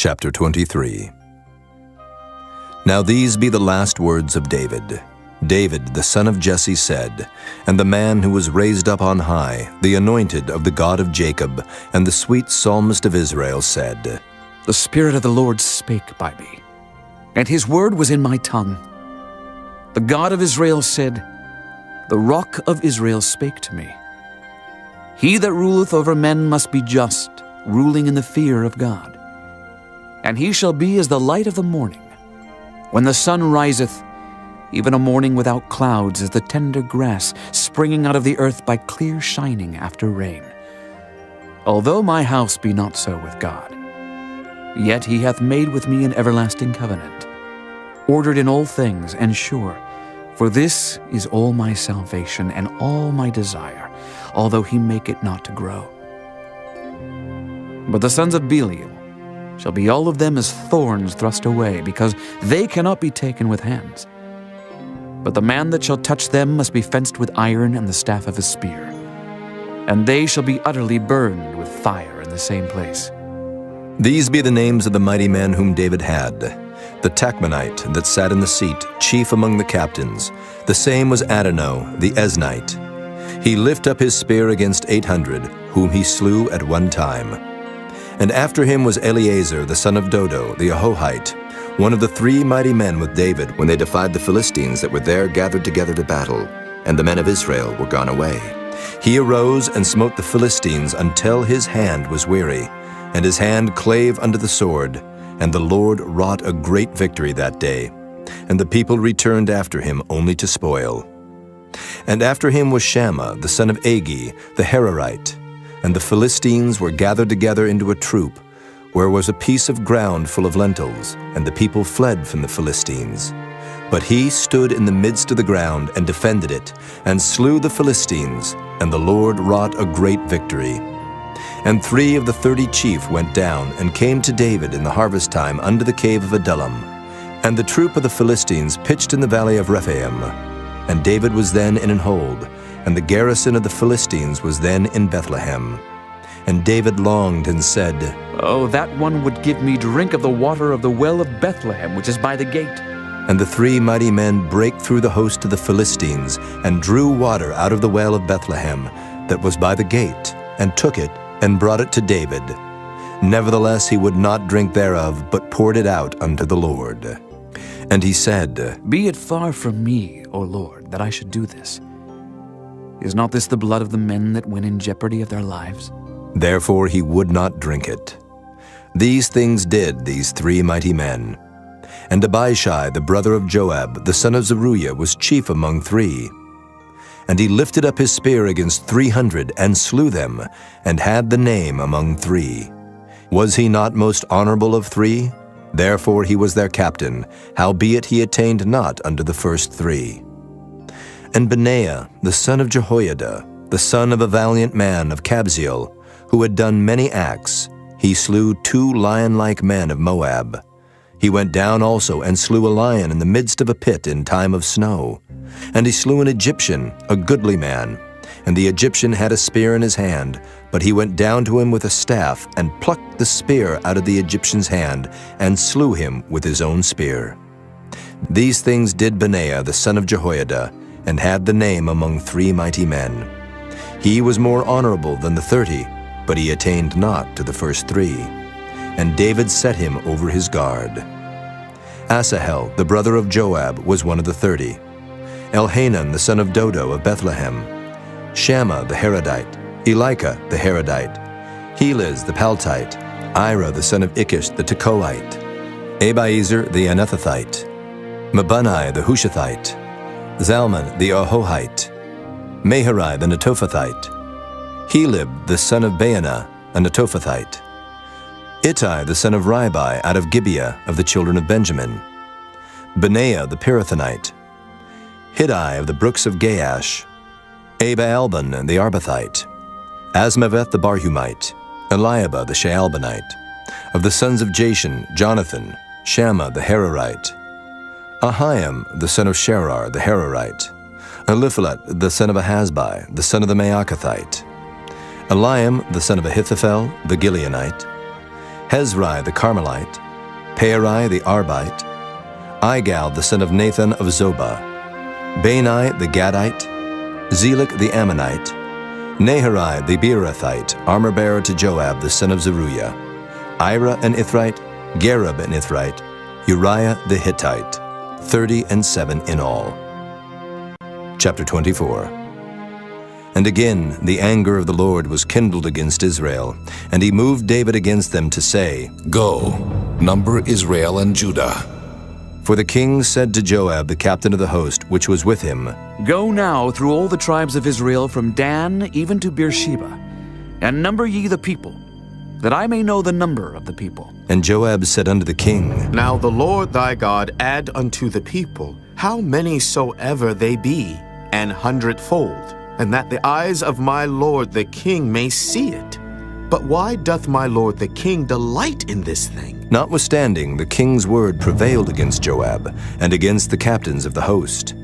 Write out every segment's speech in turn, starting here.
Chapter 23. Now these be the last words of David. David, the son of Jesse, said, and the man who was raised up on high, the anointed of the God of Jacob, and the sweet psalmist of Israel, said, The Spirit of the Lord spake by me, and his word was in my tongue. The God of Israel said, The rock of Israel spake to me. He that ruleth over men must be just, ruling in the fear of God. And he shall be as the light of the morning, when the sun riseth, even a morning without clouds, as the tender grass springing out of the earth by clear shining after rain. Although my house be not so with God, yet he hath made with me an everlasting covenant, ordered in all things and sure. For this is all my salvation and all my desire, although he make it not to grow. But the sons of Belial shall be all of them as thorns thrust away, because they cannot be taken with hands. But the man that shall touch them must be fenced with iron and the staff of a spear, and they shall be utterly burned with fire in the same place. These be the names of the mighty men whom David had. The Tachmonite that sat in the seat, chief among the captains. The same was Adonai, the Eznite. He lift up his spear against 800, whom he slew at one time. And after him was Eleazar, the son of Dodo, the Ahohite, one of the 3 mighty men with David, when they defied the Philistines that were there gathered together to battle, and the men of Israel were gone away. He arose and smote the Philistines until his hand was weary, and his hand clave unto the sword, and the Lord wrought a great victory that day, and the people returned after him only to spoil. And after him was Shammah, the son of Agi, the Hararite, and the Philistines were gathered together into a troop, where was a piece of ground full of lentils, and the people fled from the Philistines. But he stood in the midst of the ground and defended it, and slew the Philistines, and the Lord wrought a great victory. And 3 of the 30 chief went down, and came to David in the harvest time unto the cave of Adullam. And the troop of the Philistines pitched in the valley of Rephaim. And David was then in an hold, and the garrison of the Philistines was then in Bethlehem. And David longed and said, Oh, that one would give me drink of the water of the well of Bethlehem, which is by the gate. And the 3 mighty men brake through the host of the Philistines, and drew water out of the well of Bethlehem, that was by the gate, and took it, and brought it to David. Nevertheless he would not drink thereof, but poured it out unto the Lord. And he said, Be it far from me, O Lord, that I should do this. Is not this the blood of the men that went in jeopardy of their lives? Therefore he would not drink it. These things did these 3 mighty men. And Abishai, the brother of Joab, the son of Zeruiah, was chief among 3. And he lifted up his spear against 300, and slew them, and had the name among 3. Was he not most honorable of 3? Therefore he was their captain, howbeit he attained not unto the first 3. And Benaiah, the son of Jehoiada, the son of a valiant man of Kabzeel, who had done many acts, he slew 2 lion-like men of Moab. He went down also and slew a lion in the midst of a pit in time of snow. And he slew an Egyptian, a goodly man. And the Egyptian had a spear in his hand, but he went down to him with a staff, and plucked the spear out of the Egyptian's hand, and slew him with his own spear. These things did Benaiah the son of Jehoiada, and had the name among 3 mighty men. He was more honorable than the 30, but he attained not to the first 3. And David set him over his guard. Asahel, the brother of Joab, was one of the 30. Elhanan, the son of Dodo of Bethlehem. Shammah the Haradite. Elika the Haradite. Helez the Paltite. Ira the son of Ikish the Tekoite. Abiezer the Anathothite. Mabunai the Hushathite. Zalman the Ahohite. Maharai the Netophathite. Helib the son of Baanah, a Netophathite. Ittai the son of Ribai out of Gibeah of the children of Benjamin. Benaiah the Pirathonite. Hiddai of the brooks of Gaash. Abaalban the Arbathite. Asmaveth the Barhumite. Eliabah the Shaalbanite. Of the sons of Jashan, Jonathan. Shammah the Hararite. Ahiam the son of Sherar the Hararite. Eliphalet the son of Ahasbai, the son of the Maacathite. Eliam the son of Ahithophel the Gileonite. Hezrai the Carmelite, Peari the Arbite, Igal the son of Nathan of Zobah, Bani the Gadite, Zelek the Ammonite, Naharai the Beerothite, armor-bearer to Joab the son of Zeruiah, Ira an Ithrite, Gareb an Ithrite, Uriah the Hittite, 37 in all. Chapter 24. And again the anger of the Lord was kindled against Israel, and he moved David against them to say, Go, number Israel and Judah. For the king said to Joab, the captain of the host, which was with him, Go now through all the tribes of Israel from Dan even to Beersheba, and number ye the people, that I may know the number of the people. And Joab said unto the king, Now the Lord thy God add unto the people how many soever they be, an hundredfold, and that the eyes of my lord the king may see it. But why doth my lord the king delight in this thing? Notwithstanding, the king's word prevailed against Joab, and against the captains of the host.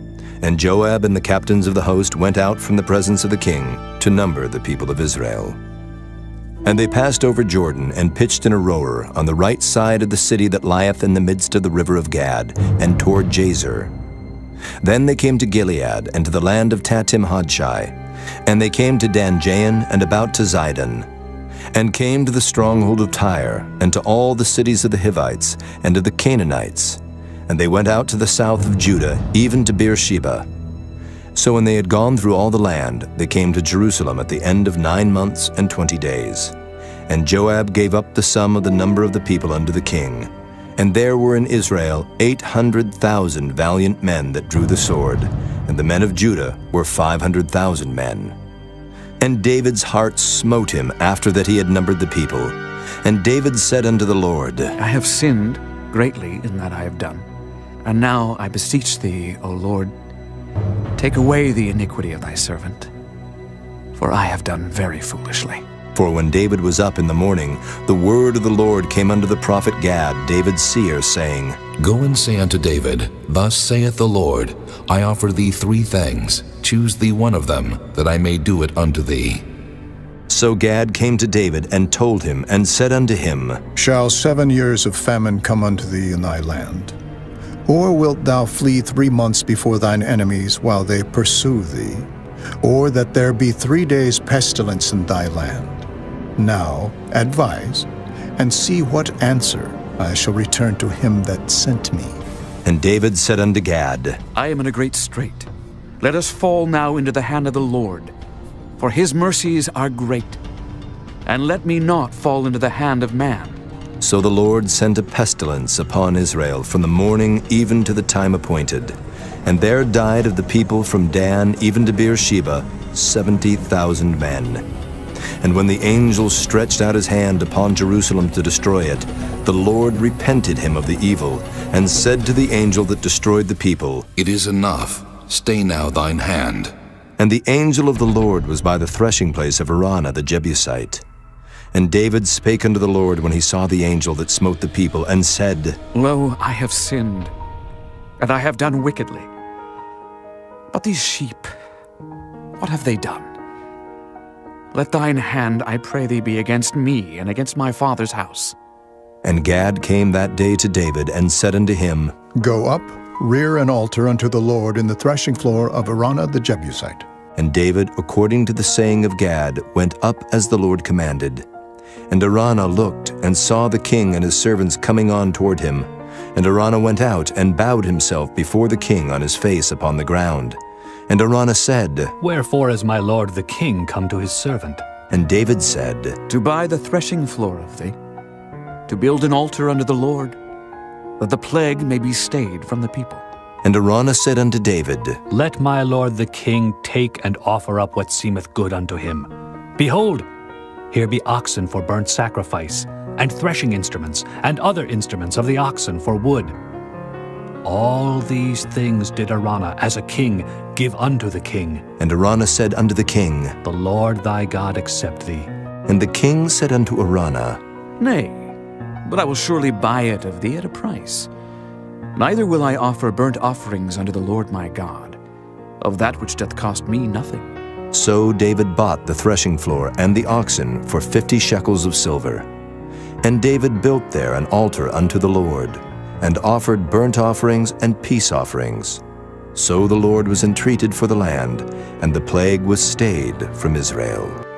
And Joab and the captains of the host went out from the presence of the king to number the people of Israel. And they passed over Jordan, and pitched in Aroer on the right side of the city that lieth in the midst of the river of Gad, and toward Jazer. Then they came to Gilead, and to the land of Tatim Hodshai. And they came to Danjain, and about to Zidon, and came to the stronghold of Tyre, and to all the cities of the Hivites, and of the Canaanites. And they went out to the south of Judah, even to Beersheba. So when they had gone through all the land, they came to Jerusalem at the end of 9 months and 20 days. And Joab gave up the sum of the number of the people unto the king. And there were in Israel 800,000 valiant men that drew the sword, and the men of Judah were 500,000 men. And David's heart smote him after that he had numbered the people. And David said unto the Lord, I have sinned greatly in that I have done. And now I beseech thee, O Lord, take away the iniquity of thy servant, for I have done very foolishly. For when David was up in the morning, the word of the Lord came unto the prophet Gad, David's seer, saying, Go and say unto David, Thus saith the Lord, I offer thee 3 things. Choose thee one of them, that I may do it unto thee. So Gad came to David and told him, and said unto him, Shall 7 years of famine come unto thee in thy land? Or wilt thou flee 3 months before thine enemies while they pursue thee? Or that there be 3 days pestilence in thy land? Now advise, and see what answer I shall return to him that sent me. And David said unto Gad, I am in a great strait. Let us fall now into the hand of the Lord, for his mercies are great. And let me not fall into the hand of man. So the Lord sent a pestilence upon Israel from the morning even to the time appointed. And there died of the people from Dan even to Beersheba 70,000 men. And when the angel stretched out his hand upon Jerusalem to destroy it, the Lord repented him of the evil, and said to the angel that destroyed the people, It is enough. Stay now thine hand. And the angel of the Lord was by the threshing place of Araunah the Jebusite. And David spake unto the Lord when he saw the angel that smote the people, and said, Lo, I have sinned, and I have done wickedly. But these sheep, what have they done? Let thine hand, I pray thee, be against me and against my father's house. And Gad came that day to David, and said unto him, Go up, rear an altar unto the Lord in the threshing floor of Araunah the Jebusite. And David, according to the saying of Gad, went up as the Lord commanded. And Araunah looked, and saw the king and his servants coming on toward him. And Araunah went out, and bowed himself before the king on his face upon the ground. And Araunah said, Wherefore is my lord the king come to his servant? And David said, To buy the threshing floor of thee, to build an altar unto the Lord, that the plague may be stayed from the people. And Araunah said unto David, Let my lord the king take and offer up what seemeth good unto him. Behold, here be oxen for burnt sacrifice, and threshing instruments, and other instruments of the oxen for wood. All these things did Araunah as a king give unto the king. And Araunah said unto the king, The Lord thy God accept thee. And the king said unto Araunah, Nay, but I will surely buy it of thee at a price. Neither will I offer burnt offerings unto the Lord my God, of that which doth cost me nothing. So David bought the threshing floor and the oxen for 50 shekels of silver. And David built there an altar unto the Lord, and offered burnt offerings and peace offerings. So the Lord was entreated for the land, and the plague was stayed from Israel.